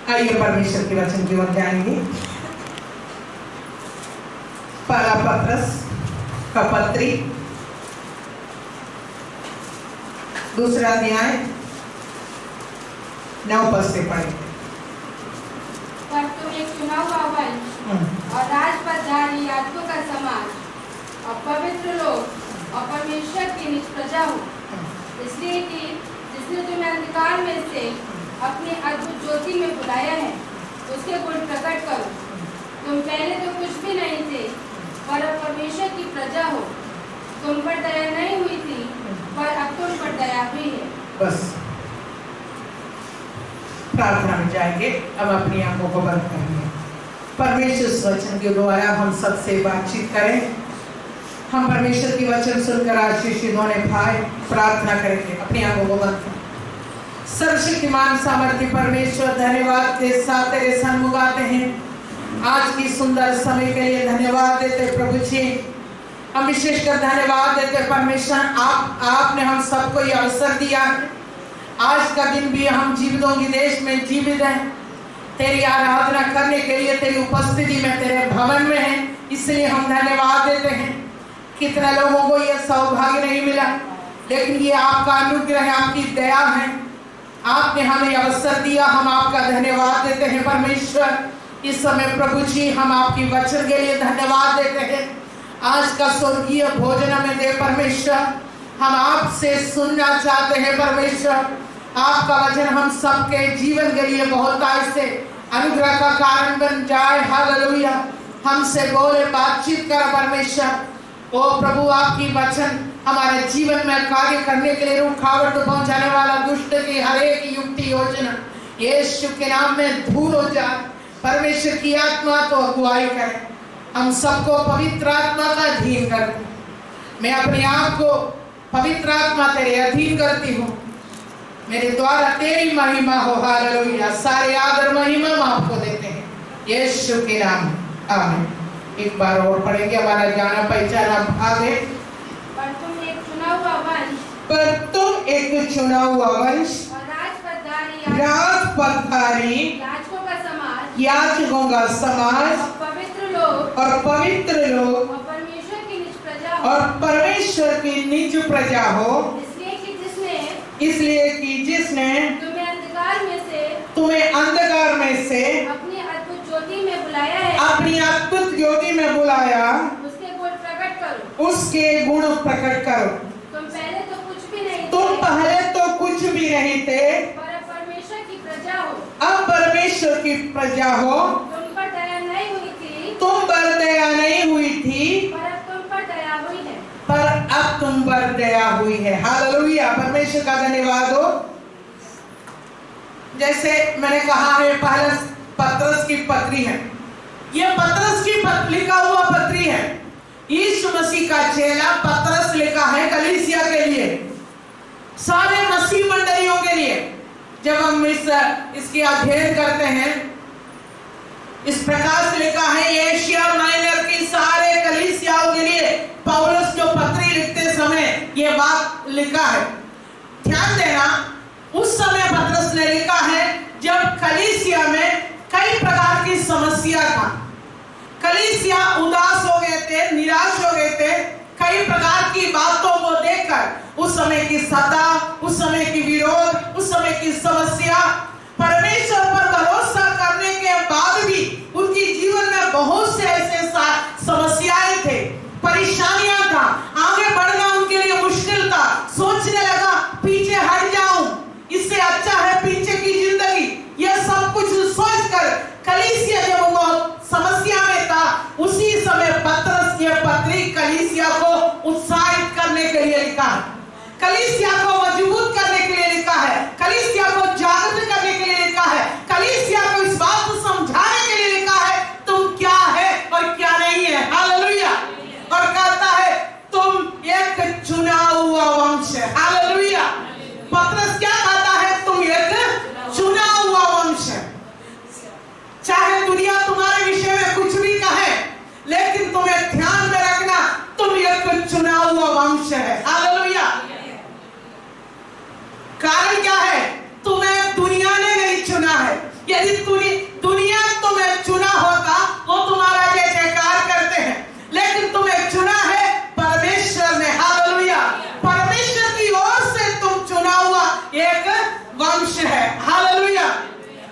आइए परमेश्वर के वचन की ओर जाएंगे। पहला पत्रस का पत्री, दूसरा अध्याय 9 पद से पढ़ेंगे। पर तुम एक चुना हुआ वंश और राजपदधारी याजकों का समाज और पवित्र लोग और परमेश्वर की निज प्रजा हो, इसलिए कि जिसने तुम्हें अंधकार में से अपनी अद्भुत ज्योति में बुलाया है, उसके गुण प्रकट करो। तुम पहले तो कुछ भी नहीं थे, पर अब परमेश्वर की प्रजा हो। तुम पर दया नहीं हुई थी, पर अब तुम पर दया हुई है। बस प्रार्थना में जाएंगे। अब अपनी आंखों को बंद करेंगे। परमेश्वर इस वचन के द्वारा हम सबसे बातचीत करें। हम परमेश्वर की वचन सुनकर आशीष होने पाए। प्रार्थना करेंगे। अपनी आंखों को बंद करें। सर्वशक्तिमान सामर्थ्य परमेश्वर, धन्यवाद के साथ तेरे सन्मुख आते हैं। आज की सुंदर समय के लिए धन्यवाद देते प्रभु जी। हम विशेषकर धन्यवाद देते परमेश्वर, आपने हम सबको ये अवसर दिया। आज का दिन भी हम जीवितों के देश में जीवित हैं, तेरी आराधना करने के लिए तेरी उपस्थिति में, तेरे भवन में हैं। इसलिए हम धन्यवाद देते हैं। कितने लोगों को यह सौभाग्य नहीं मिला, लेकिन ये आपका अनुग्रह है, आपकी दया है। आपने हमें अवसर दिया, हम आपका धन्यवाद देते हैं परमेश्वर। इस समय प्रभु जी हम आपकी वचन के लिए धन्यवाद देते हैं। आज का स्वर्गीय भोजन हमें दे परमेश्वर। हम आपसे सुनना चाहते हैं परमेश्वर। आपका वचन हम सबके जीवन के लिए बहुत से अनुग्रह का कारण बन जाए। हालेलुया। हमसे बोले, बातचीत कर परमेश्वर। ओ प्रभु, आपकी वचन हमारे जीवन में कार्य करने के लिए रुकावट पहुंचाने वाला दुष्ट की हर एक युक्ति योजना यीशु के नाम में दूर हो जाए। परमेश्वर की आत्मा तो अगुवाई करे। हम सबको पवित्र आत्मा का अधीन कर दो। मैं अपने आप को पवित्र आत्मा तेरे अधीन करती हूँ। मेरे द्वारा तेरी महिमा हो। हालेलुया। सारे आदर महिमा हम आपको देते हैं यीशु के नाम में, आमीन। एक बार और पढ़ेंगे। हमारा जाना पहचाना भाग है। पर तुम एक चुना हुआ वंश और राजपदधारी याजकों का समाज और पवित्र लोग और परमेश्वर की निज प्रजा हो, इसलिए कि जिसने तुम्हें अंधकार में से अपनी अद्भुत ज्योति में बुलाया, उसके गुण प्रकट करो। तुम पहले तो कुछ भी नहीं थे, पर अब परमेश्वर की प्रजा हो। अब परमेश्वर की प्रजा हो। तुम पर दया नहीं हुई थी, पर अब तुम पर दया हुई है। हालेलुया। परमेश्वर का धन्यवाद हो। जैसे मैंने कहा है, पहला पत्रस की पत्री है। यह पत्रस की लिखा हुआ पत्री है। यीशु मसीह का चेला पत्रस लिखा है कलीसिया के लिए, सारे मसीह मंडलियों के लिए। जब हम इसकी अध्ययन करते हैं, इस प्रकार से लिखा है एशिया माइनर की सारे कलीसियाओं के लिए पौलुस जो पत्री लिखते समय ये बात लिखा है। ध्यान देना, उस समय पत्रस ने लिखा है जब कलीसिया में कई प्रकार की समस्या था। कलीसिया उदास हो गए थे, निराश हो गए थे। कई प्रकार की बातों को देखकर उस समय की सता, उस समय की विरोध, उस समय की समस्या, परमेश्वर पर भरोसा करने के बाद भी उनकी जीवन में बहुत से ऐसे समस्याएं थे, परेशानियां था। आगे बढ़ना उनके लिए मुश्किल था। सोचने लगा पीछे हट जाऊं, इससे अच्छा है पीछे की जिंदगी। यह सब कुछ सोचकर कलीसिया जब बहुत समस्या में था, उसी समय पत्रस ये पत्री कलीसिया को उत्साहित करने के लिए लिखा है, कलीसिया को मजबूत करने के लिए लिखा है, कलीसिया को जागृत करने के लिए लिखा है, कलीसिया को इस बात को समझाने के लिए लिखा है तुम क्या है और क्या नहीं है। हालेलुया। और कहता है तुम एक चुना हुआ वंश है। हालेलुया। पत्रस क्या कहता है? तुम एक चुना हुआ वंश है। चाहे दुनिया तुम्हारे विषय में कुछ भी कहे, लेकिन तुम्हें ध्यान में रखना तुम एक चुना हुआ वंश है। हालेलुया। यदि दुनिया तुम्हें चुना होता, वो तुम्हारा जय जयकार करते हैं, लेकिन तुम्हें चुना है परमेश्वर ने। हालेलुया। परमेश्वर की ओर से तुम चुना हुआ एक वंश है। हालेलुया।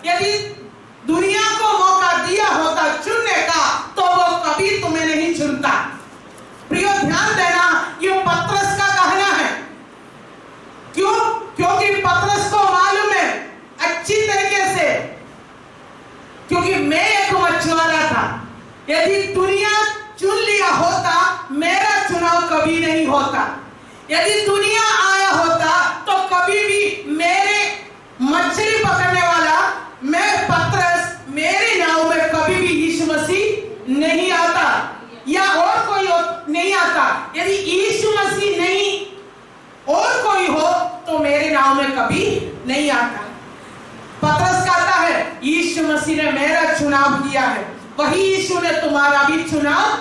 यदि दुनिया को मौका दिया होता चुनने का, तो वो कभी तुम्हें नहीं चुनता। प्रियो, ध्यान देना, ये पतरस का कहना है। क्यों? क्योंकि पतरस को मालूम है अच्छी तरीके से, क्योंकि मैं एक मछुआरा था। यदि दुनिया चुन लिया होता, मेरा चुनाव कभी नहीं होता। यदि दुनिया आया होता, तो कभी भी मेरे मछली पकड़ने वाला, मैं पतरस, मेरे नाव में कभी भी यीशु मसीह नहीं आता, या और कोई नहीं आता। यदि यीशु मसीह नहीं और कोई हो, तो मेरे नाव में कभी नहीं आता। पतरस कहता है यीशु मसीह ने मेरा चुनाव किया है, वही यीशु ने तुम्हारा भी चुनाव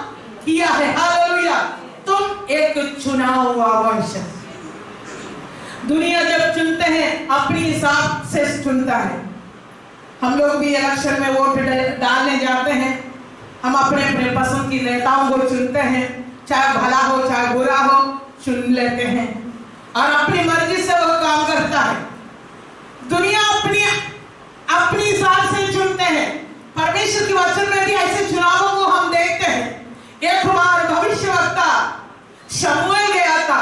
किया है। हालेलुया। तुम एक चुनाव हुआ वंश। दुनिया जब चुनते हैं अपने हिसाब से चुनता है। हम लोग भी इलेक्शन में वोट डालने जाते हैं, हम अपने अपने पसंद की नेताओं को चुनते हैं, चाहे भला हो चाहे बुरा हो, चुन लेते हैं और अपनी मर्जी से वो काम करता है। दुनिया अपनी हिसाब से चुनते हैं। परमेश्वर के वचन में भी ऐसे चुनावों को हम देखते हैं। एक बार भविष्यवक्ता शमूएल गया था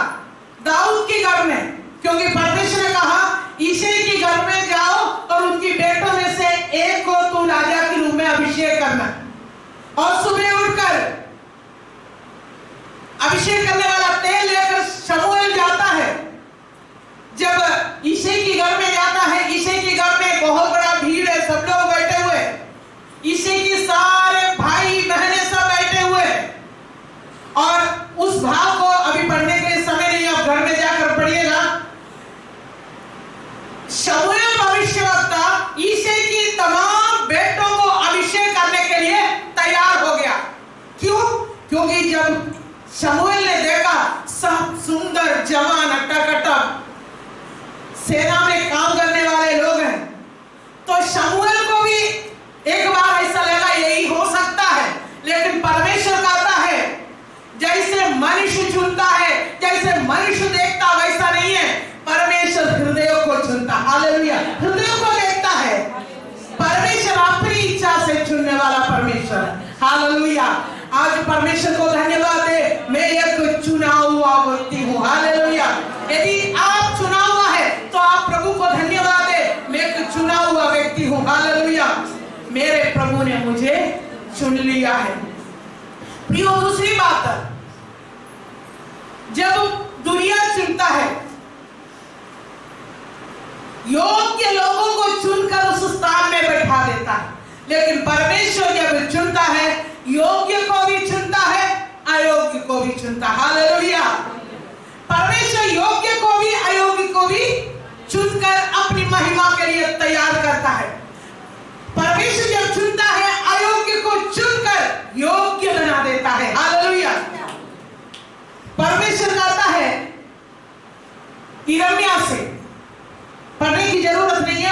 दाऊद के घर में, क्योंकि परमेश्वर ने कहा यिशै के घर में जाओ और उनकी बेटों में से एक को तू राजा के रूप में अभिषेक करना। और सुबह उठकर अभिषेक करने वाला तेल लेकर शमूएल जाता है। जब यिशै के घर में जाता है, यिशै के घर में बहुत बड़ा भीड़ है, सब लोग बैठे हुए, यिशै के सारे भाई बहनें सब बैठे हुए, और उस भाव को अभी पढ़ने के लिए समय नहीं, आप घर में जाकर पढ़िएगा। शमूएल भविष्यवक्ता यिशै की तमाम बेटों को अभिषेक करने के लिए तैयार हो गया। क्यों? क्योंकि जब शमूएल ने देखा सब सुंदर जवान अटक सेना में काम करने वाले लोग हैं, तो शमूएल को भी एक बार ऐसा लगा यही हो सकता है। लेकिन परमेश्वर कहता है जैसे मनुष्य चुनता है, जैसे मनुष्य देखता वैसा नहीं है, परमेश्वर हृदयों को चुनता। हालेलुया। हृदयों को देखता है। परमेश्वर अपनी इच्छा से चुनने वाला परमेश्वर। हालेलुया। आज परमेश्वर को धन्यवाद दे, मैं एक चुना हुआ व्यक्ति हूँ। हालेलुया। यदि आप चुना हुआ है तो आप प्रभु को धन्यवाद दे, मैं एक चुना हुआ व्यक्ति हूँ। हालेलुया। मेरे प्रभु ने मुझे चुन लिया है। प्रियो, दूसरी बात, जब दुनिया चुनता है, योग्य लोगों को चुनकर उस स्थान में बैठा देता है, लेकिन परमेश्वर जब चुनता है, योग्य को भी चुनता है, अयोग्य को भी चुनता है। हालेलुया। परमेश्वर योग्य को भी अयोग्य को भी चुनकर अपनी महिमा के लिए तैयार करता है। परमेश्वर जब चुनता है, अयोग्य को चुनकर योग्य बना देता है। हालेलुया। परमेश्वर कहता है यिर्मयाह से, पढ़ने की जरूरत नहीं है,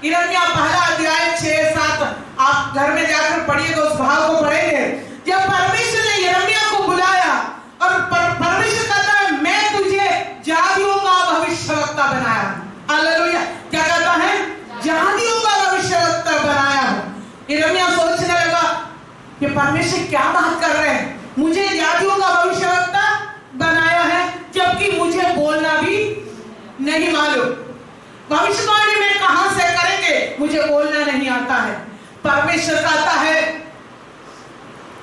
यिर्मयाह पहला अध्याय 6-7 आप घर में जाकर पढ़िएगा, उस भाव को पढ़ेंगे। जब परमेश्वर ने यिर्मयाह को बुलाया और परमेश्वर कहता है मैं तुझे जातियों का भविष्यवक्ता बनाया। हालेलुया। क्या कहता है? जातियों का भविष्यवक्ता बनाया हूं। यिर्मयाह सोचने लगा कि परमेश्वर क्या बात कर रहे हैं, मुझे जातियों का भविष्यवक्ता बनाया है, जबकि मुझे बोलना भी नहीं मालूम। भविष्यवाणी में कहां से करेंगे, मुझे बोलना नहीं आता है। परमेश्वर कहता है,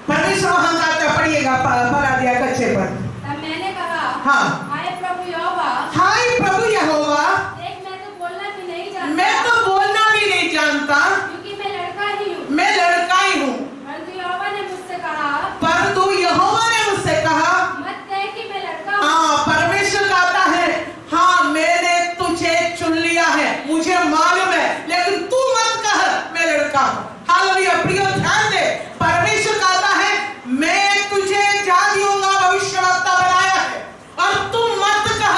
परमेश्वर वहां कहता, पढ़िएगा पढ़ा दिया कच्चे पर। तब मैंने कहा, हाँ, हाय प्रभु यहोवा, हाय प्रभु यहोवा, देख मैं तो बोलना भी नहीं जानता, मैं तो बोलना भी नहीं जानता, क्योंकि मैं लड़का ही हूँ, मैं लड़का ही हूँ। परंतु यहोवा ने मुझसे कहा, परंतु यहोवा ने मुझसे कहा, मत कह कि मैं लड़का हूँ। हाँ, परमेश्वर कहता है हाँ, मैंने तुझे चुन लिया है, मुझे मालूम है, लेकिन तू मत कह मैं लड़का हूँ। हालेलुया। प्रियो, ध्यान दे, परमेश्वर कहता है मैं तुझे जातियों का भविष्यवक्ता बनाया है, और तुम मत कह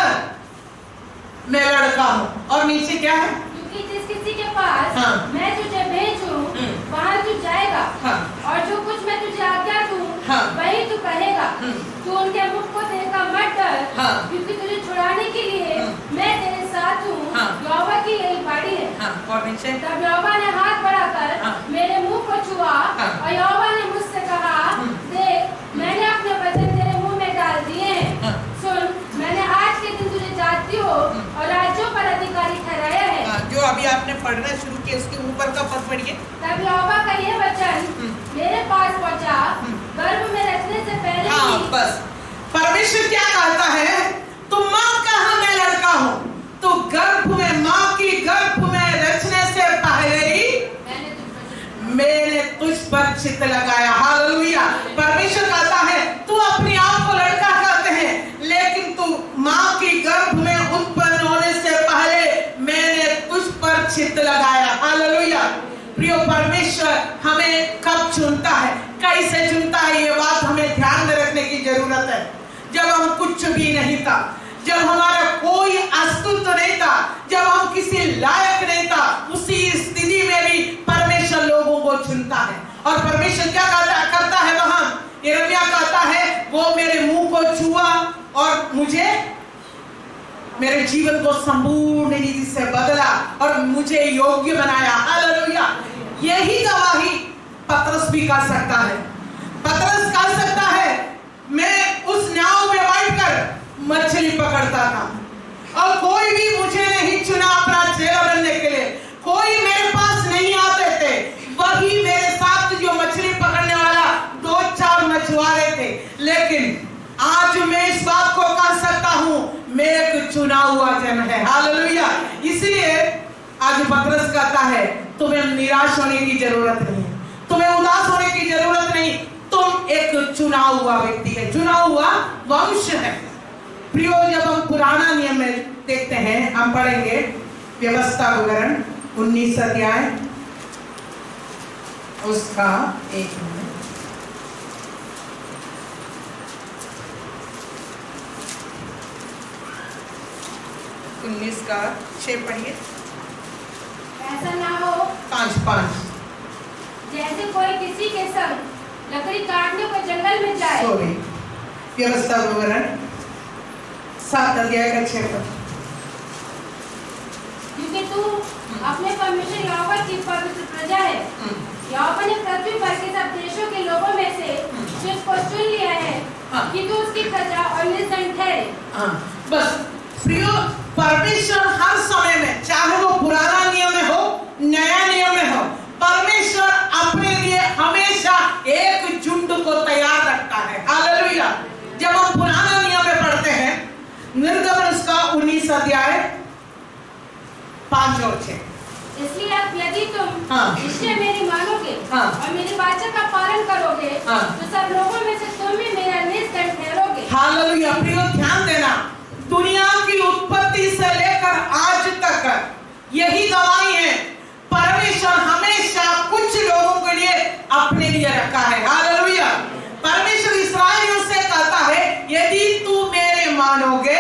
मैं लड़का हूँ। और नीचे क्या है? क्योंकि जिस किसी के पास हाँ। मैं तुझे और नीचे तब यहोवा ने हाथ बढ़ाकर हाँ। मेरे मुंह को छुआ हाँ। और यहोवा ने मुझसे कहा, देख मैंने अपने वचन तेरे मुंह में डाल दिए हैं। हाँ। सुन, मैंने आज के दिन तुझे जाति हो और राज्यों पर अधिकारी ठहराया है। जो अभी आपने पढ़ना शुरू किया उसके ऊपर का पद पढ़िए। तब यहोवा का यह वचन मेरे पास पहुंचा, गर्भ में रचने से पहले हाँ, ही बस परमेश्वर क्या कहता है, तुम माँ कहा मैं लड़का हूँ, तो गर्भ में माँ की गर्भ में रचने से पहले ही मैंने तुझ पर चित्त लगाया। हालेलुया। परमेश्वर कहता है तू अपने आप को लड़का कहते हैं, लेकिन तू माँ की गर्भ में उत्पन्न होने से पहले मैंने तुझ पर चित्त लगाया। हालेलुया। प्रिय परमेश्वर हमें कब चुनता है, कैसे चुनता है, ये बात हमें ध्यान में रखने की जरूरत है। जब हम कुछ भी नहीं था, जब हमारा कोई अस्तित्व नहीं था, जब हम किसी लायक नहीं था, उसी स्थिति में भी परमेश्वर लोगों को चुनता है। और परमेश्वर क्या करता है वहां, यिर्मयाह कहता है वो मेरे मुंह को छुआ और मुझे मेरे जीवन को संपूर्ण रीति से बदला और मुझे योग्य बनाया। हालेलुया। यही गवाही पतरस भी कर सकता है। पतरस कर सकता है मैं उस नाव में बैठकर मछली पकड़ता था और कोई भी मुझे नहीं चुना अपना चेला बनने के लिए, कोई मेरे पास नहीं आते थे, वही मेरे साथ जो मछली पकड़ने वाला 2-4 मछुआरे थे। लेकिन आज मैं इस बात को कह सकता हूं मैं एक चुना हुआ जन है। हालेलुया। इसलिए आज पतरस कहता है तुम्हें निराश होने की जरूरत नहीं, तुम्हें उदास होने की जरूरत नहीं, तुम एक चुना हुआ व्यक्ति है, चुना हुआ वंश है। प्रियो, जब हम पुराना नियम में देखते हैं, हम पढ़ेंगे व्यवस्था विवरण 19 अध्याय उसका 1 मिनट। 19 का 6 पढ़िए। ऐसा ना हो 5 जैसे कोई किसी के संग लकड़ी काटने को जंगल में जाए। सॉरी, व्यवस्था विवरण 7 अध्याय का 6 पद। क्योंकि तू अपने परमेश्वर यहोवा की पवित्र प्रजा है। यहोवा ने पृथ्वी पर के सब देशों के लोगों में से तुझको चुन लिया है कि तू उसकी प्रजा और निर्दंड ठहरे। बस प्रियो, परमेश्वर हर समय में, चाहे वो पुराना नियम में हो नया नियम में हो, परमेश्वर अपने लिए हमेशा एक झुंड को तैयार रखता है। हालेलुया। जब हम पुराना नियम में पढ़ते हैं निर्गमन उसका 19 अध्याय 5 और 6। इसलिए अब यदि तुम हाँ। निश्चय मेरी मानोगे हाँ। और मेरी वाचा का पालन करोगे हाँ। तो सब लोगों में से तुम भी मेरा निर्दंड ठहरोगे। हालेलुया। प्रियो, ध्यान देना, दुनिया की उत्पत्ति से लेकर आज तक यही गवाही है, परमेश्वर हमेशा कुछ लोगों के लिए अपने लिए रखा है। हालेलुया। परमेश्वर इस्राएलियों से कहता है यदि तू मेरे मानोगे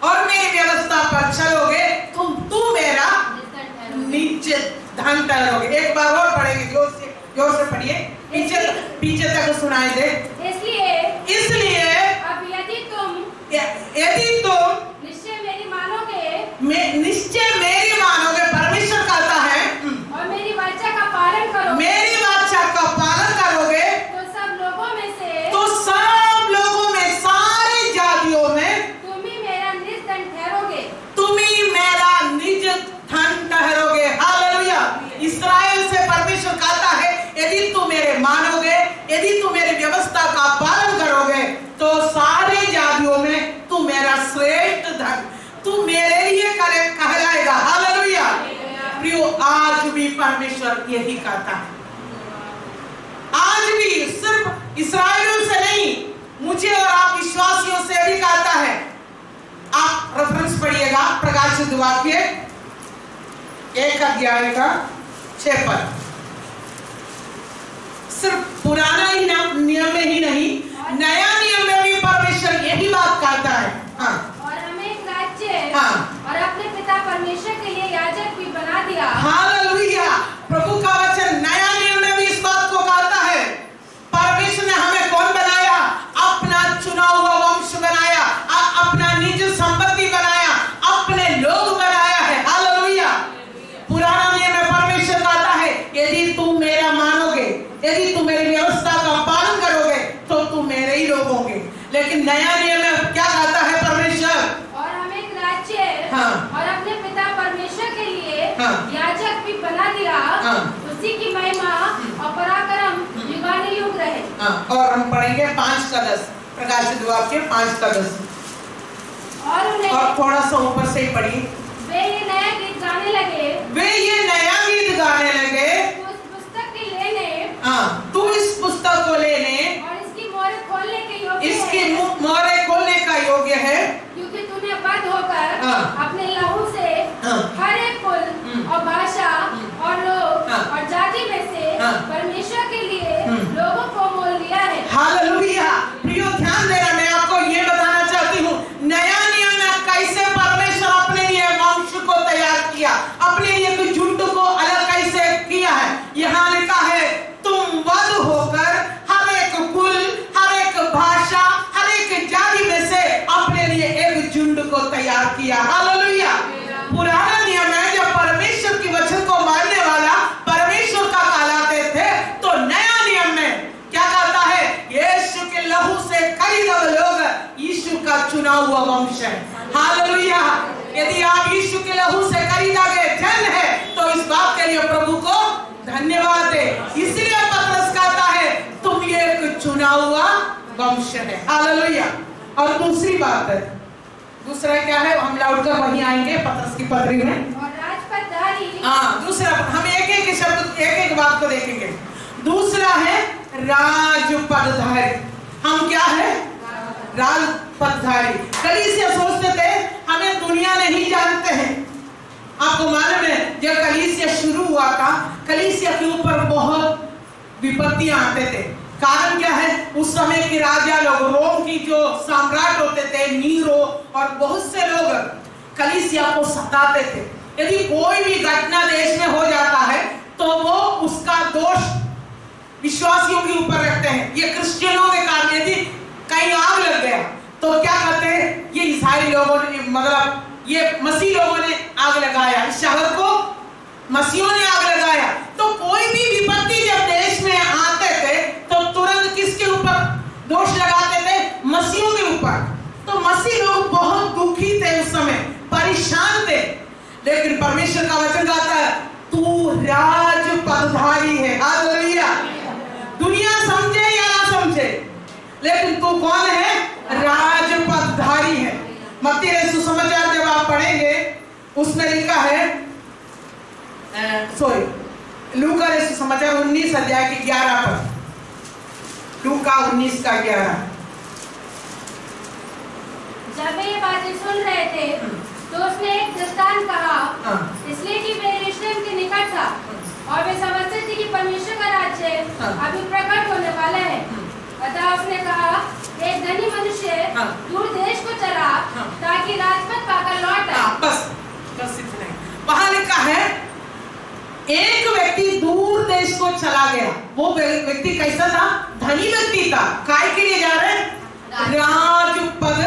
और मेरी व्यवस्था पर चलोगे तू मेरा नीचे धन ठहरोगे। एक बार और पढ़ेंगे, जोर से पढ़िए, पीछे तक सुनाई दे। इसलिए अब यदि तुम निश्चय मेरी मानोगे, परमेश्वर कहता है और मेरी वाचा का पालन करोगे, मेरी वाचा का पालन करोगे तो सब लोगों में सारी जातियों में तुम ही मेरा निर्दंड ठहरोगे। तुम ही मेरा निज धन ठहरोगे। हालेलुया। इस्राएल से परमेश्वर कहता है यदि तुम मेरे मानोगे, यदि तुम मेरी व्यवस्था का पालन करोगे तो सारे जातियों में तू मेरा श्रेष्ठ धन, तू मेरे लिए कहलाएगा। हालेलुया। प्रियो, आज भी परमेश्वर यही कहता है, आज भी सिर्फ इस्राएलियों से नहीं, मुझे और आप विश्वासियों से भी कहता है। आप रेफरेंस पढ़िएगा, प्रकाशित वाक्य 1 अध्याय का 6 पद। सिर्फ पुराना ही नियम में ही नहीं, नया नियम में भी परमेश्वर यही बात कहता है। हाँ। और हमें एक राज्य हाँ। और अपने पिता परमेश्वर के लिए याजक भी बना दिया। हालेलुया। प्रभु का वचन नया नियम में भी इस बात को कहता है, परमेश्वर ने हमें कौन बनाया? अपना चुना हुआ वंश बनाया, अपना निज संपत्ति बनाया, अपने लोग बनाया है। हालेलुया। पुराना नियम लेकिन नया नियम में क्या कहता है परमेश्वर? और हम एक राज्य और अपने पिता परमेश्वर के लिए याजक भी बना दिया, उसी की महिमा और पराक्रम युगानुयुग रहे। और हम पढ़ेंगे 5:10, प्रकाशित वाक्य 5:10। और थोड़ा सा ऊपर से ही पढ़िए। वे ये नया गीत गाने लगे, तो उस पुस्तक के लेने, तू इस पुस्तक को लेने और इसकी मोहरें खोलने के योग्य इसकी है, मोहरें खोलने का योग्य है, क्योंकि तूने बद्ध होकर अपने लहू से हर एक कुल और भाषा और लोग और जाति में से परमेश्वर के लिए लोगों को मोल लिया है। हालेलुया। प्रियो ध्यान देना, मैं आपको ये बताना चाहती हूँ नया नियम में कैसे परमेश्वर अपने लिए वंश को तैयार किया, अपने लिए कुछ झुंड को अलग कैसे किया है। यहाँ लिखा है तुम वध होकर हर एक कुल, हर एक भाषा, हर एक जाति में से अपने लिए एक झुंड को तैयार किया। हालेलुया। पुराना नियम है जब परमेश्वर की वचन को मानने वाला परमेश्वर का कहलाते थे, तो नया नियम में क्या कहता है? यीशु के लहू से खरीदे हुए लोग यीशु का चुना हुआ वंश है। हालेलुया। यदि आप यीशु के लहू से खरीदा गए जन है तो इस बात के लिए प्रभु को धन्यवाद है। इसलिए पतरस कहता है तुम ये एक चुना हुआ वंश है। हालेलुया। और दूसरी बात है, दूसरा क्या है? हम लौटकर वहीं आएंगे पतरस की पत्री में। और राजपदधारी, दूसरा हम एक शब्द एक बात को देखेंगे। दूसरा है राजपदधारी। हम क्या है? राजपदधारी। कलीसिया सोचते थे हमें दुनिया नहीं जानते हैं। आपको मालूम है जब कलीसिया शुरू हुआ था, कलीसिया के ऊपर बहुत विपत्तियां आते थे। कारण क्या है? उस समय के राजा लोग, रोम की जो सम्राट होते थे, नीरो और बहुत से लोग कलीसिया को सताते थे। यदि कोई भी घटना देश में हो जाता है तो वो उसका दोष विश्वासियों के ऊपर रखते हैं। ये क्रिश्चियनों के कारण यदि कहीं आग लग गया तो क्या कहते हैं? ये ईसाई लोगों ने, मतलब ये मसीह लोगों ने आग लगाया, इस शहर को मसीहों ने आग लगाया। तो कोई भी विपत्ति जब देश में आते थे तो तुरंत किसके ऊपर दोष लगाते थे? मसीहों के ऊपर। तो मसीह लोग बहुत दुखी थे, उस समय परेशान थे। लेकिन परमेश्वर का वचन कहता है तू राजपदधारी है। हालेलुया। दुनिया समझे या ना समझे, लेकिन तू कौन है? राजपदधारी है। मत्ती रचित सुसमाचार जब आप पढ़ेंगे उसमें लिखा है, लूका रचित सुसमाचार 19 अध्याय के 11 पर, लूका 19 का 11। जब ये बातें सुन रहे थे तो उसने एक दृष्टांत कहा, इसलिए कि वे यरूशलेम के निकट था और वे समझते थे कि परमेश्वर का राज्य अभी प्रकट होने वाला है। अतः उसने कहा एक धनी मनुष्य दूर देश को चला ताकि राजपद पाकर लौट आए। बस इतना ही। वहां लिखा है एक व्यक्ति दूर देश को चला गया। वो व्यक्ति कैसा था? धनी व्यक्ति था। काय के लिए जा रहे? राजपद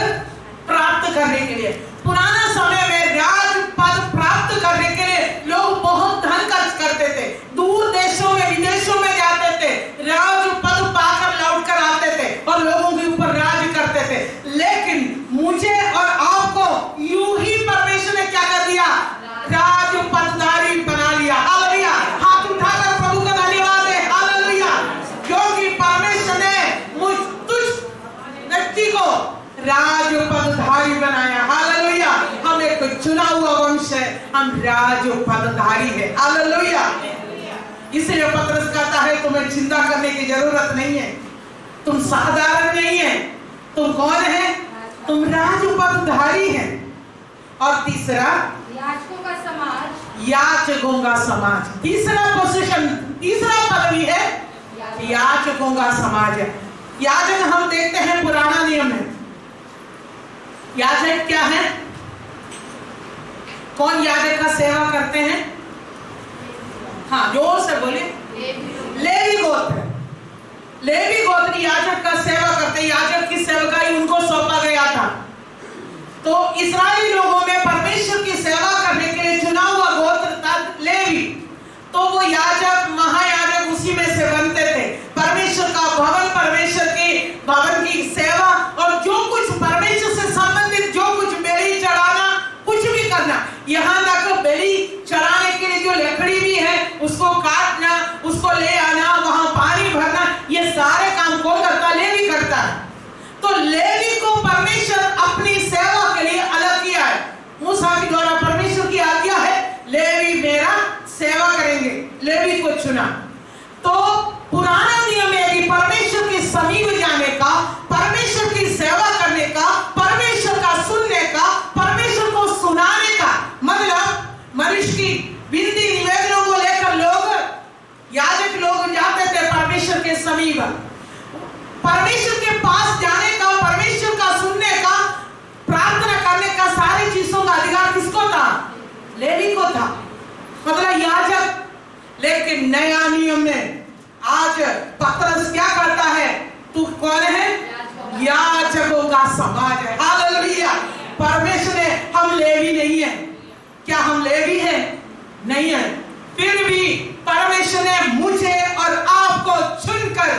प्राप्त करने के लिए। पुराना समय में राजपद प्राप्त करने के लिए लोग बहुत धन खर्च करते थे, दूर देशों में, विदेशों में जाते थे, राजपद पाकर लौट कर आते थे और लोगों के ऊपर राज करते थे। लेकिन मुझे और आपको यूं ही परमेश्वर ने क्या कर दिया? राजपदधारी बना लिया। हालेलुया। हाथ उठाकर प्रभु का धन्यवाद है। हालेलुया। क्योंकि परमेश्वर ने तुझ व्यक्ति को राजपदधारी बनाया। हालेलुया। हम एक चुना हुआ वंश है, हम राजपदधारी है। हालेलुया। इसलिए पतरस कहता है तुम्हें चिंता करने की जरूरत नहीं है, तुम साधारण नहीं है। तुम कौन है? तुम राजपदधारी है। और तीसरा याजकों का समाज। याजकों का समाज। तीसरा पोजीशन, तीसरा पदवी है याजकों का समाज है। याजक हम देखते हैं पुराना नियम है। याजक क्या है? कौन याजक का सेवा करते हैं? हाँ, जोर से बोलिए। लेवी गोत्र। लेवी गोत्र याजक का सेवा करते हैं। याजक की सेवकाई उनको सौंपा गया था। तो इस्राएली लोगों में परमेश्वर की सेवा करने के लिए चुना हुआ गोत्र था लेवी। तो वो याजक, महायाजक उसी में से बनते थे। परमेश्वर का भवन, परमेश्वर के भवन की सेवा और जो उसको काटना, उसको ले आना, वहां पानी भरना, ये सारे काम कौन करता? लेवी करता है। तो लेवी को परमेश्वर अपनी सेवा के लिए अलग किया है। मूसा के द्वारा परमेश्वर की आज्ञा है, लेवी मेरा सेवा करेंगे, लेवी को चुना। तो पुराना नियम है कि परमेश्वर के समीप जाने का, परमेश्वर की सेवा करने का, परमेश्वर का सुनने का, परमेश्वर को सुनाने का, मतलब मनुष्य की विनती निवेदनों को लेकर लोग, याजक लोग जाते थे परमेश्वर के समीप। परमेश्वर के पास जाने का, परमेश्वर का सुनने का, प्रार्थना करने का, सारी चीजों का अधिकार किसको था? लेवी को था, मतलब याजक। लेकिन नया नियम में आज पतरस क्या करता है? तू कौन है? याजकों का समाज है। हालेलुया। परमेश्वर ने, हम लेवी नहीं है। क्या हम लेवी हैं? नहीं है। फिर भी परमेश्वर ने मुझे और आपको चुनकर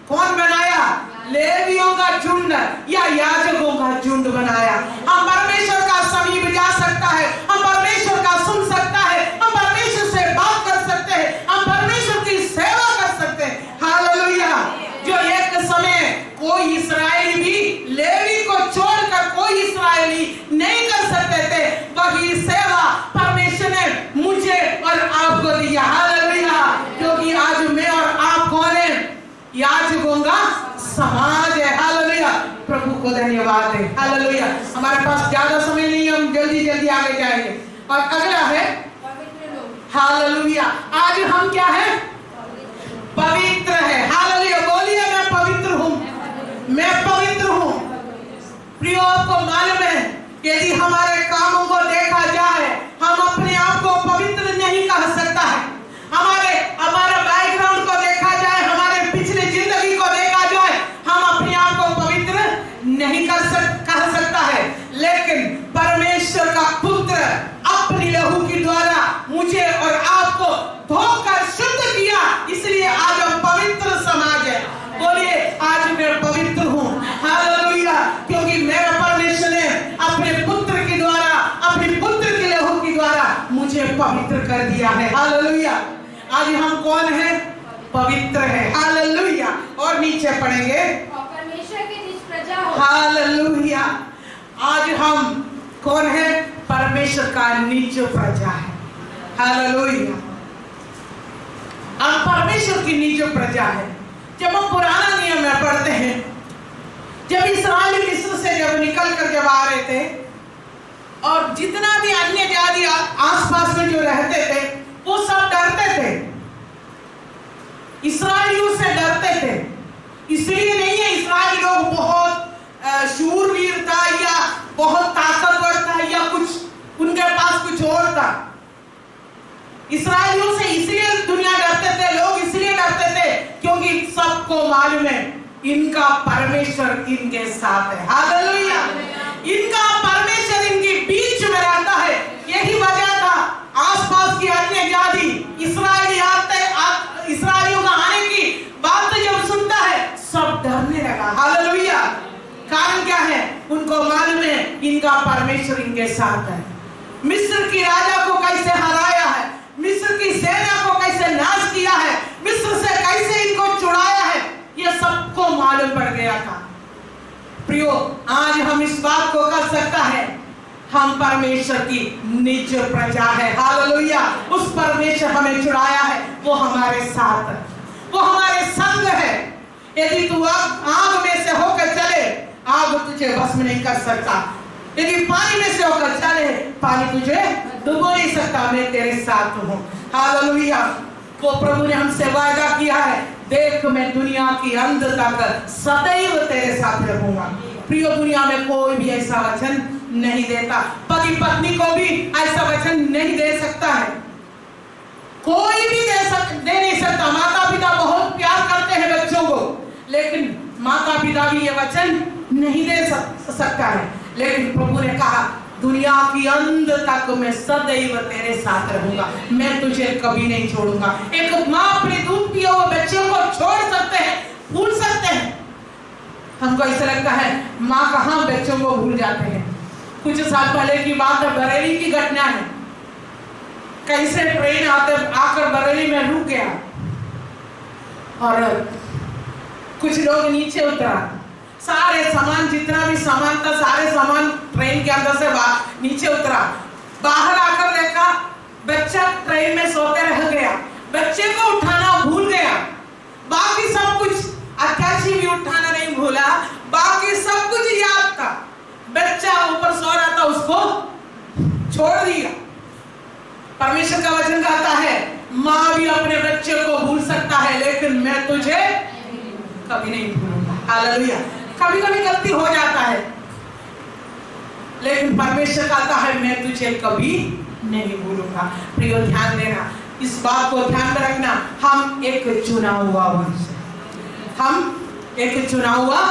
कौन बनाया? लेवियों का झुंड या याजकों का झुंड बनाया। हम परमेश्वर का समीप जा सकता है, हम परमेश्वर का सुन सकता है, हम परमेश्वर से बात कर सकते हैं, हम परमेश्वर की सेवा कर सकते हैं। हालेलुया। जो एक समय कोई इस्राएली भी लेवी को छोड़कर कोई इस्राएली नहीं कर सकते थे, वही सेवा परमेश्वर ने मुझे और आपको दिया। हालेलुया। क्योंकि आज मैं और आप कौन है? याजकों का समाज है। हालेलुया। प्रभु को धन्यवाद है। हालेलुया। हमारे पास ज्यादा समय नहीं, हम जल्दी जल्दी आगे जाएंगे। और अगला है पवित्र लोग। हालेलुया। आज हम क्या है? पवित्र है। हालेलुया। बोलिए, मैं पवित्र हूँ, मैं पवित्र हूँ। प्रियो, आपको मालूम है यदि हमारे कामों को देखा जाए, हम अपने आप को पवित्र नहीं कह सकता है। हमारे बैकग्राउंड को देखा जाए, हमारे पिछले जिंदगी को देखा जाए, हम अपने आप को पवित्र नहीं कह सकता है। लेकिन परमेश्वर का पुत्र अपनी लहू के द्वारा मुझे और आपको धोकर शुद्ध किया, इसलिए आज हम पवित्र समाज है। बोलिए, आज मैं पवित्र हूँ। हालेलुया। क्योंकि मेरा परमेश्वर ने अपने पुत्र के द्वारा, अपने पुत्र के लहू के द्वारा मुझे पवित्र कर दिया है। हालेलुया। आज हम कौन है? पवित्र है। हालेलुया। और नीचे पढ़ेंगे, और परमेश्वर की निज प्रजा हो। हालेलुया। आज हम कौन है? परमेश्वर का निज प्रजा है। हालेलुया। हम परमेश्वर की निज प्रजा है। जब हम पुराना नियम में पढ़ते हैं, जब इस्राएली मिस्र से जब निकल कर जब आ रहे थे, और जितना भी अन्य जाति आसपास में जो रहते थे, वो सब डरते थे, इस्राएलियों से डरते थे। इसलिए नहीं है इस्राएली लोग बहुत शूरवीर था या बहुत ताकतवर था या कुछ उनके पास कुछ और था। इस्राएलियों से इसलिए दुनिया डरते थे, लोग इसलिए डरते थे क्योंकि सबको मालूम है इनका परमेश्वर इनके साथ है। हालेलुया। इनका परमेश्वर इनके बीच में रहता है। यही वजह था आसपास की अन्य जाति इस्राएली इस्राएलियों का आने की बात जब सुनता है, सब डरने लगा। हालेलुया। कारण क्या है? उनको मालूम है इनका परमेश्वर इनके साथ है। मिस्र की राजा को कैसे हराया है, मिस्र की सेना को कैसे नाश किया है, मिस्र से कैसे इनको छुड़ाया है, यह सबको मालूम पड़ गया था। प्रियो, आज हम इस बात को कर सकता है, हम परमेश्वर की निज प्रजा है। हालेलुया। उस परमेश्वर हमें छुड़ाया है, वो हमारे साथ है, वो हमारे संग है। यदि तू आग में से होकर चले, आग तुझे भस्म नहीं कर सकता। यदि पानी में से होकर चले, पानी तुझे डुबो नहीं सकता। मैं तेरे साथ हूँ। हालेलुया। वो प्रभु ने हमसे वादा किया है, देख मैं दुनिया की अंत तक सदैव तेरे साथ रहूंगा। प्रियो, दुनिया में कोई भी ऐसा वचन नहीं देता। पति पत्नी को भी ऐसा वचन नहीं दे सकता है, कोई भी दे नहीं सकता। माता पिता बहुत प्यार करते हैं बच्चों को, लेकिन माता पिता भी ये वचन नहीं दे सकता है। लेकिन प्रभु ने कहा, दुनिया की अंत तक मैं सदैव तेरे साथ रहूंगा, मैं तुझे कभी नहीं छोड़ूंगा। एक माँ अपने दूध पिए हुए बच्चों को छोड़ सकते हैं, भूल सकते हैं। हमको ऐसा लगता है माँ कहाँ बच्चों को भूल जाते हैं। कुछ साल पहले की बात है, बरेली की घटना है। कैसे ट्रेन आकर बरेली में गया और कुछ लोग नीचे उतरा, सारे सामान, जितना भी सामान था सारे सामान ट्रेन के अंदर से नीचे उतरा। बाहर आकर देखा बच्चा ट्रेन में सोते रह गया, बच्चे को उठाना भूल गया। बाकी सब कुछ अटैची भी उठाना नहीं भूला, बाकी सब कुछ याद था। बच्चा ऊपर सो रहा था, उसको छोड़ दिया। परमेश्वर का वचन कहता है माँ भी अपने बच्चे को भूल सकता है, लेकिन मैं तुझे कभी नहीं भूलूंगा। हालेलुया। कभी कभी गलती हो जाता है, लेकिन परमेश्वर कहता है मैं तुझे कभी नहीं भूलूंगा। प्रियो ध्यान देना, इस बात को ध्यान में रखना, हम एक चुना हुआ वंश है, हम एक चुना हुआ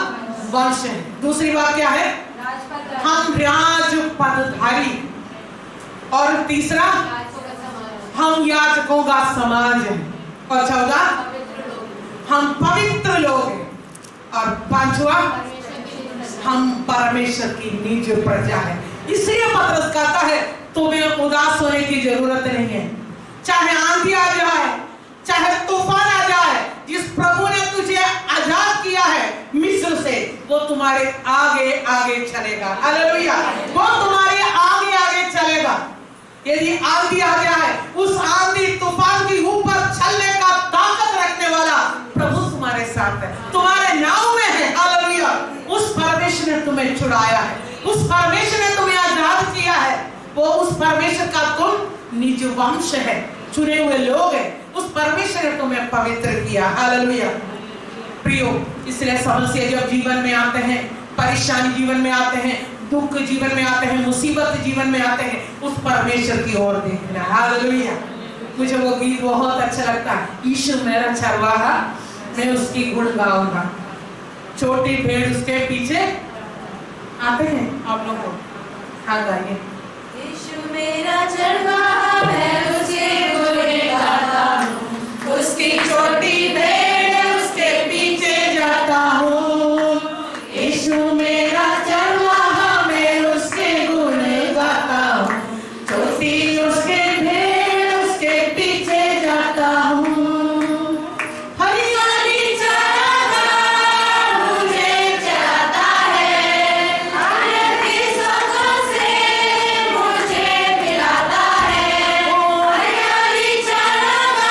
वंश है। दूसरी बात क्या है? हम राजपदधारी, और तीसरा हम याजकों का समाज है, और चौथा हम पवित्र लोग हैं, और पांचवा हम परमेश्वर की निज प्रजा है। इसलिए पतरस कहता है तुम्हें उदास होने की जरूरत नहीं है। चाहे आंधी आ जाए, चाहे तूफान आ जाए, जिस प्रभु ने तुझे आजाद किया है मिस्र से, वो तुम्हारे आगे आगे चलेगा। हालेलुया। वो तुम्हारे आगे आगे चलेगा। यदि आंधी आ जाए, उस आंधी तूफान के ऊपर चलने का ताकत रखने वाला प्रभु तुम्हारे साथ है, तुम्हारे नाव में है। हालेलुया। उस परमेश्वर ने तुम्हें छुड़ाया है, उस परमेश्वर ने तुम्हें आजाद किया है, वो उस परमेश्वर का तुम निज वंश है, चुने हुए लोग हैं। उस परमेश्वर ने तुम्हें पवित्र किया। हालेलुया। प्रियो, इसलिए समस्या जब जीवन में आते हैं, परेशानी जीवन में आते हैं, दुख जीवन में आते हैं, मुसीबत जीवन में आते हैं, उस परमेश्वर की ओर देखना। हालेलुया। मुझे वो गीत बहुत अच्छा लगता है, यीशु मेरा चरवाहा, मैं उसकी गुण गाऊंगा। छोटी भेड़ उसके पीछे आते हैं। आप लोग को हाँ गाइए। यीशु मेरा चरवाहा, मैं उसके गुण गाता हूँ, उसकी छोटी भेड़ उसके पीछे जाता हूँ। यीशु मेरा चरवाहा, मैं उसके गुण गाता हूँ, छोटी उसके भेड़ उसके पीछे जाता हूँ। हरियाली चरागाह मुझे चराता है, आनंद की सांसों से मुझे मिलाता है। हरियाली चरागाह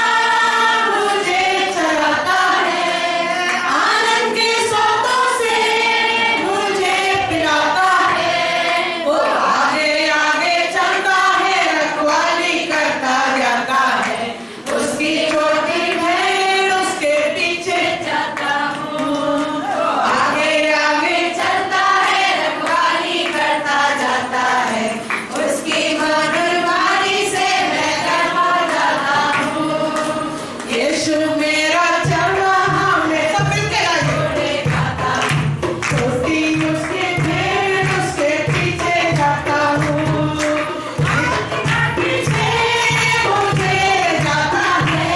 मुझे चराता है, आनंद की सांसों से मुझे पिलाता है। वो आगे आगे चलता है, रखवाली करता जाता है, उसकी छोटी भेड़ उसके पीछे जाता हूँ। आगे आगे चलता है, रखवाली करता जाता है, उसकी मधुरवाणी से मैं करता जाता हूँ। यीशु मेरा चरवाहा, मैं सब मिलके गाएंगे। छोटी उसकी भेड़ उसके पीछे जाता हूँ, पीछे मुझे जाता है,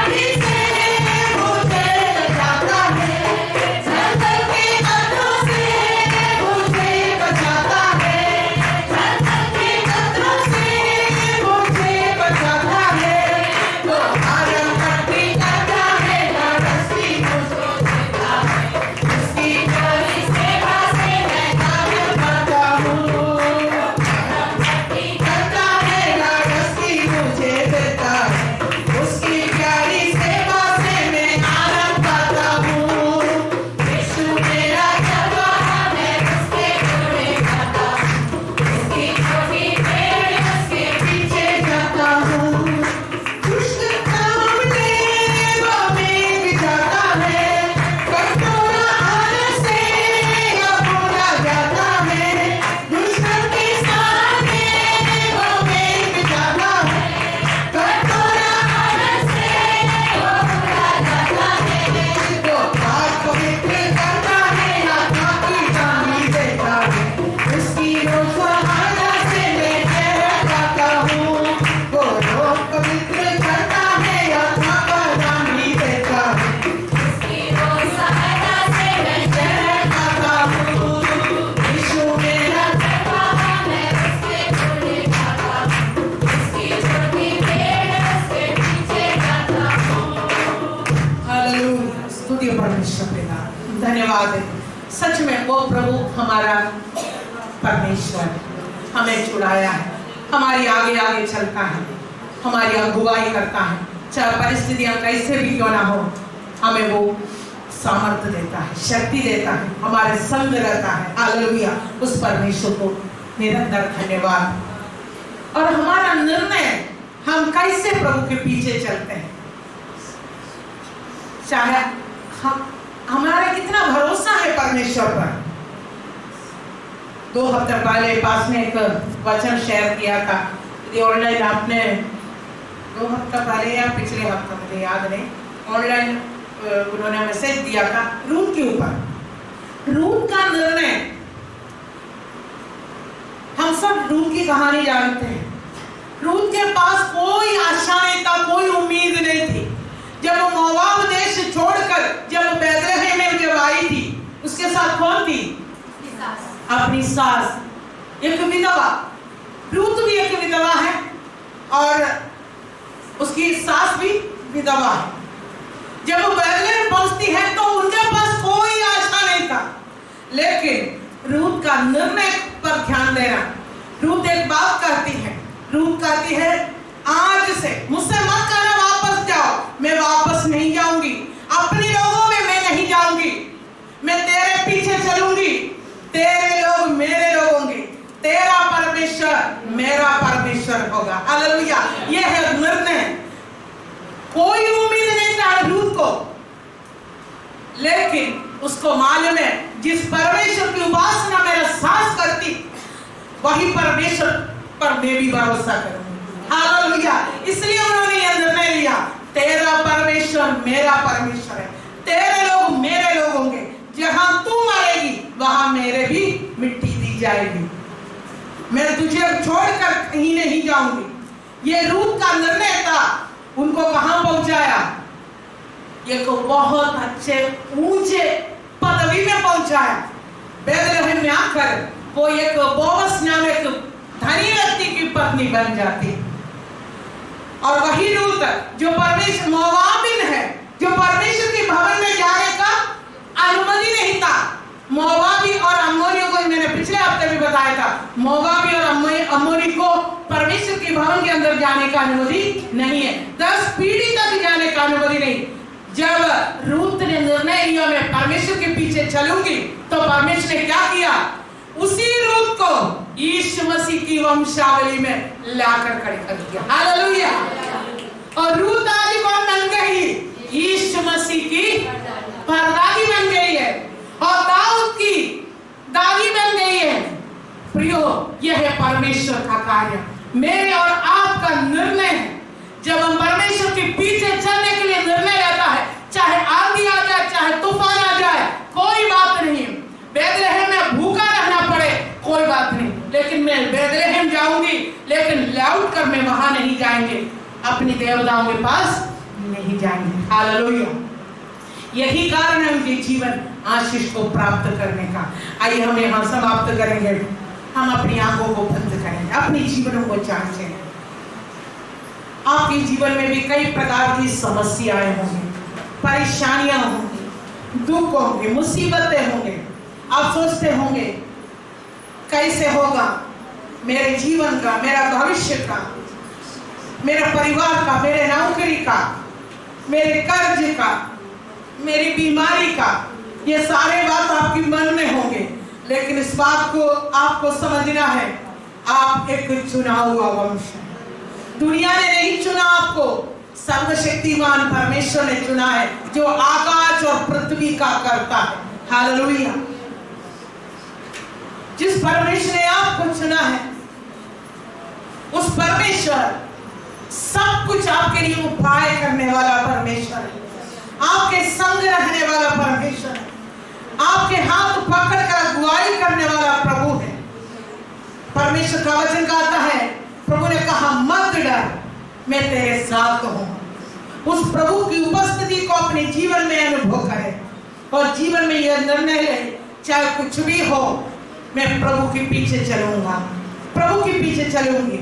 पीछे मुझे जाता है, जंगल के कदरों से मुझे बचाता है, जंगल के कदरों से मुझे बचाता है। वो आरम पट्टी करता है, रस्सी मुझको देता है, उसकी प्यारी सेवा से मैं काबिल बनता हूँ। करता है, रस्सी मुझे देता है, उसकी प्यारी सेवा से मैं आनंद पाता हूँ। यीशु मेरा चरवाहा, मैं उसके गुण गाता हूँ, उसकी छोटी भेड़ उसके पीछे जाता हूँ। दुष्ट काम में वो मेघ जाता है, कटोरा आने से भूला जाता है, दुश्मन के सामने वो मेघ जाता है, कटोरा परमेश्वर पिता धन्यवाद है। सच में वो प्रभु हमारा परमेश्वर हमें छुड़ाया है, हमारी आगे आगे चलता है, हमारी अगुवाई करता है, चाहे परिस्थितियां कैसे भी क्यों ना हो, हमें वो सामर्थ्य देता है, शक्ति देता है, हमारे संग रहता है। हालेलुया, उस परमेश्वर को निरंतर धन्यवाद। और हमारा निर्णय हम कैसे प्रभु के पीछे चलते हैं, चाहे हमारा कितना भरोसा है परमेश्वर पर। 2 हफ्ते पहले पास ने एक वचन शेयर किया था, यदि ऑनलाइन आपने 2 हफ्ते पहले या पिछले हफ्ते, मुझे याद नहीं, ऑनलाइन उन्होंने मैसेज दिया था रूथ के ऊपर। रूथ का निर्णय, हम सब रूथ की कहानी जानते हैं। रूथ के पास कोई आशा नहीं था, कोई उम्मीद नहीं थी। जब वो मोआब देश छोड़कर जब बैतलहम में जब आई थी, उसके साथ कौन थी? अपनी सास, एक विधवा। रूथ भी एक विधवा है और उसकी सास भी विधवा है। जब वो बैतलहम पहुंचती है तो उनके पास कोई आशा नहीं था, लेकिन रूथ का निर्णय पर ध्यान देना। रूथ एक बात कहती है, रूथ कहती है आज से मुझसे मत कहना वापस जाओ, मैं वापस नहीं जाऊंगी, अपने लोगों में मैं नहीं जाऊंगी, मैं तेरे पीछे चलूंगी, तेरे लोग मेरे लोग होंगे, तेरा परमेश्वर मेरा परमेश्वर होगा। हालेलुया, यह है निर्णय। कोई उम्मीद नहीं था रूथ को, लेकिन उसको मालूम है जिस परमेश्वर की उपासना मेरा सास करती, वही परमेश्वर पर मैं भी भरोसा करूंगी। हालेलुया, इसलिए उन्होंने यह निर्णय लिया, तेरा परमेश्वर मेरा परमेश्वर है, तेरे लोग मेरे लोग होंगे, जहां तू मरेगी वहां मेरे भी मिट्टी दी जाएगी, मैं तुझे छोड़कर कहीं नहीं जाऊंगी। ये रूथ का निर्णय था, उनको कहां पहुंचाया? ये को बहुत अच्छे ऊंचे पदवी में पहुंचाया। बैतलहम में आकर वो एक बोअज नाम एक धनी व्यक्ति की पत्नी बन जाती। और वही रूथ जो परमेश्वर मोआबिन है, जो परमेश्वर के भवन में जाने का अनुमति नहीं था। मोआबी और अम्मोनियों को मैंने पिछले हफ्ते भी बताया था, मोआबी और अम्मोनी को परमेश्वर के भवन के अंदर जाने का अनुमति नहीं है, 10 पीढ़ी तक जाने का अनुमति नहीं। जब रूथ ने निर्णय लिया मैं परमेश्वर के पीछे चलूंगी, तो परमेश्वर ने क्या किया? उसी रूथ को यीशु मसीह की वंशावली में लाकर खड़े कर दिया। हालेलुया, और रूथ आज कौन बन गई? यीशु मसीह की परदादी बन गई है और दाऊद की दादी बन गई है। प्रियो, यह है परमेश्वर का कार्य, मेरे और आपका निर्णय है। जब हम परमेश्वर के पीछे चलने के लिए निर्णय लेता है, चाहे आंधी आ जाए, चाहे तूफान आ जाए, कोई बात नहीं, बैतलहम में भूखा रहना पड़े, कोई बात नहीं, लेकिन मैं बैतलहम जाऊंगी, लेकिन लौट कर मैं वहां नहीं जाएंगे, अपनी देवताओं के पास नहीं जाएंगे। हालेलुया, यही कारण है उनके जीवन आशीष को प्राप्त करने का। आइए हम यहाँ समाप्त करेंगे, हम अपनी आंखों को बंद करेंगे, अपनी जीवनों को जांचेंगे। आपके जीवन में भी कई प्रकार की समस्याएं होंगी, परेशानियां होंगी, दुख होंगे, मुसीबतें होंगे। आप सोचते होंगे कैसे होगा मेरे जीवन का, मेरा भविष्य का, मेरे परिवार का, मेरे नौकरी का, मेरे कर्ज का, मेरी बीमारी का, ये सारे बात आपके मन में होंगे। लेकिन इस बात को आपको समझना है, आप एक चुना हुआ वंश है। दुनिया ने नहीं चुना आपको, सर्वशक्तिमान परमेश्वर ने चुना है, जो आकाश और पृथ्वी का करता है। हालेलुया, जिस परमेश्वर ने आपको चुना है, उस परमेश्वर सब कुछ आपके लिए उपाय करने वाला परमेश्वर है, आपके संग रहने वाला परमेश्वर है, आपके हाथ पकड़कर अगुवाई करने वाला प्रभु है। परमेश्वर का वचन कहता है, प्रभु ने कहा मत डर, मैं तेरे साथ हूं। उस प्रभु की उपस्थिति को अपने जीवन में अनुभव करें और जीवन में यह निर्णय ले, चाहे कुछ भी हो, मैं प्रभु के पीछे चलूंगा, प्रभु के पीछे चलूंगी,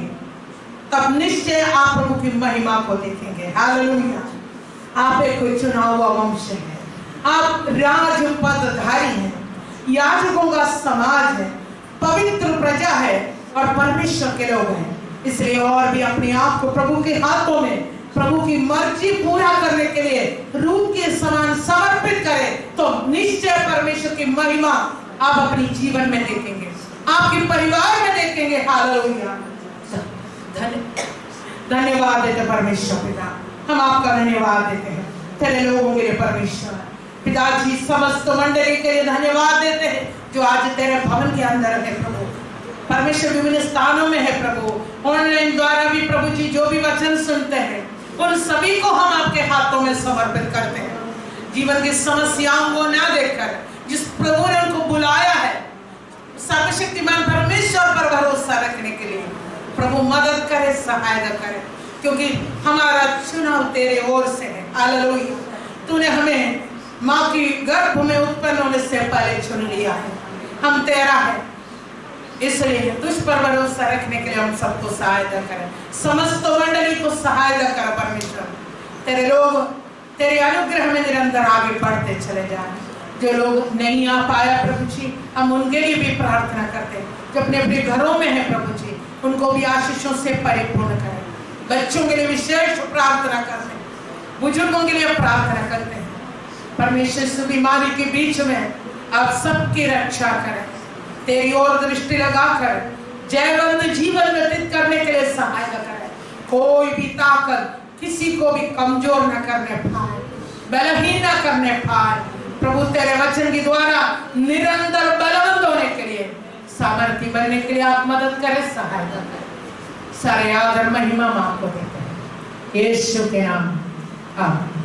तब निश्चय आप प्रभु की महिमा को देखेंगे। हालेलुया, आप एक चुना हुआ वंश है, आप राजपदधारी हैं, याजकों का समाज है, पवित्र प्रजा है और परमेश्वर के लोग हैं। इसलिए और भी अपने आप को प्रभु के हाथों में, प्रभु की मर्जी पूरा करने के लिए रूह के समान समर्पित करें, तो निश्चय परमेश्वर की महिमा आप अपनी जीवन में देखेंगे, आपके परिवार में देखेंगे। हालेलुया। धन्यवाद देते परमेश्वर पिता, हम आपका धन्यवाद देते हैं तेरे लोगों के लिए परमेश्वर। पिताजी समस्त मंडली के लिए धन्यवाद देते हैं जो आज तेरे भवन के अंदर है प्रभु। परमेश्वर विभिन्न स्थानों में है प्रभु, ऑनलाइन द्वारा भी प्रभु जी जो भी वचन सुनते हैं उन सभी को हम आपके हाथों में समर्पित करते हैं। जीवन की समस्याओं को ना देखकर जिस प्रभु ने उनको बुलाया है सर्वशक्तिमान परमेश्वर पर भरोसा रखने के लिए, प्रभु मदद करे, सहायता करे, क्योंकि हमारा चुनाव तेरे ओर से है। हालेलुया। तूने हमें माँ की गर्भ में उत्पन्न होने से पहले चुन लिया है, हम तेरा है, इसलिए तुझ पर भरोसा रखने के लिए हम सबको सहायता करें, समस्त मंडली को सहायता कर परमेश्वर। तेरे लोग तेरे अनुग्रह में निरंतर आगे बढ़ते चले जाए। जो लोग नहीं आ पाया प्रभु जी, हम उनके लिए भी प्रार्थना करते हैं, जो अपने अपने घरों में है प्रभु जी, उनको भी आशीषों से परिपूर्ण करें। बच्चों के लिए विशेष प्रार्थना करते हैं, बुजुर्गों के लिए प्रार्थना करते हैं। परमेश्वर इस बीमारी के बीच में आप सबकी रक्षा करें, तेरी ओर दृष्टि लगाकर जयवंत जीवन व्यतीत करने के लिए सहायता करें। कोई भी ताकत किसी को भी कमजोर न करने पाए, बलहीन न करने पाए। प्रभु तेरे वचन के द्वारा निरंतर बलवंत होने के लिए, सामर्थ्य बनने के लिए आप मदद करें, सहायता करें। सारे आदर महिमा आपको देते हैं, यीशु के नाम आमीन।